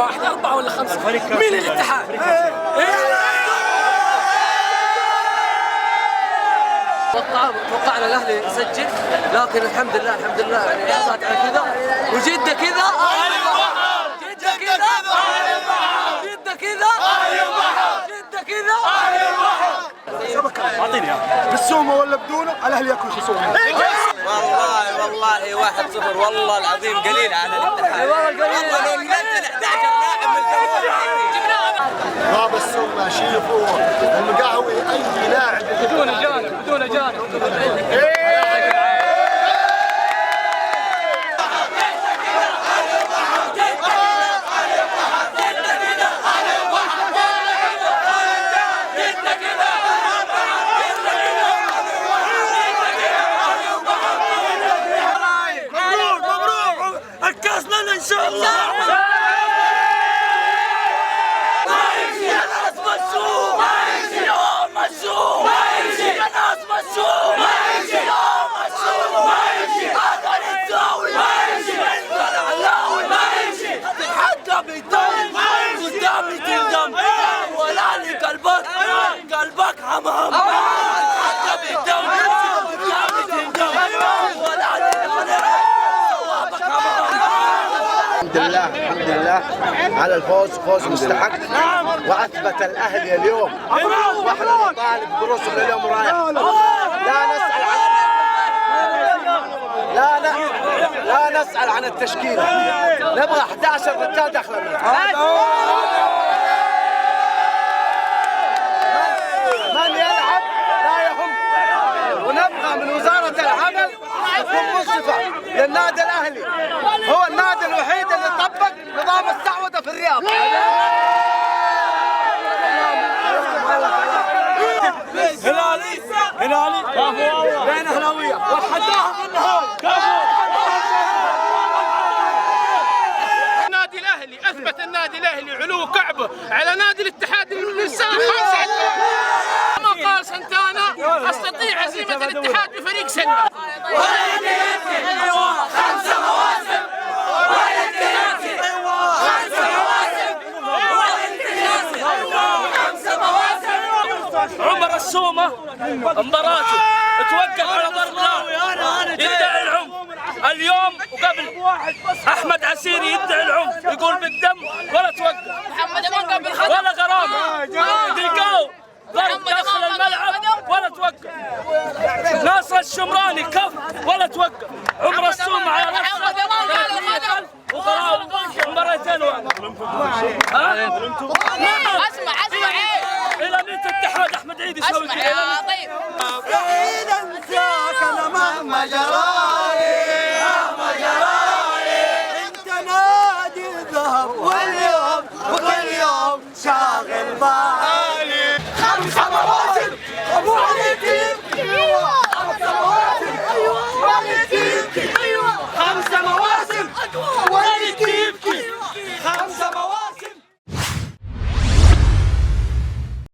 واحد 4 ولا 5. مين الاتحاد؟ توقعنا الاهلي يسجل، لكن الحمد لله يعني صارت على كذا وجده كذا جده كذا جده كذا جده كذا. اعطيني بالسومه ولا بدونه؟ الاهلي ياكل خصومه. والله 1-0 والله العظيم قليل على الاتحاد. والله لو نزل 11 لاعب من باب السومه شيفوا المقهوي اي لاعب بدون جانب. الكاس لنا ان شاء الله. قلبك حمام الحمد لله على الفوز، فوز مستحق واثبت الاهلي اليوم، واحنا نطالب برسل اليوم رايح. لا نسأل عن التشكيلة، نبغى 11 رجال داخل من يلعب لا يهم، ونبغى من وزارة العمل تكون منصفة للنادي الأهلي. هو النادي الوحيد اللي طبق نظام السعودة في الرياض. هلالي بين اهلاويه وحداهم في النهايه. النادي الاهلي اثبت النادي الاهلي علو كعبه على نادي الاتحاد للسنه الخامسه. كما قال سنتانا استطيع هزيمه الاتحاد بفريق سله. عمر السومة مباراته توقف على ضرب نار، يدعي العنف اليوم وقبل. احمد عسيري يدعي العنف، يقول بالدم ولا توقف ولا غرامه. ديقاو ضرب داخل الملعب ولا توقف. ناصر الشمراني كف ولا توقف. عمر السومة على نفسه وغراوي مباراتين. اسمع الى متى الاتحاد احمد عيد يسوي كذا؟ طيب إذا انساك انا مهما جرى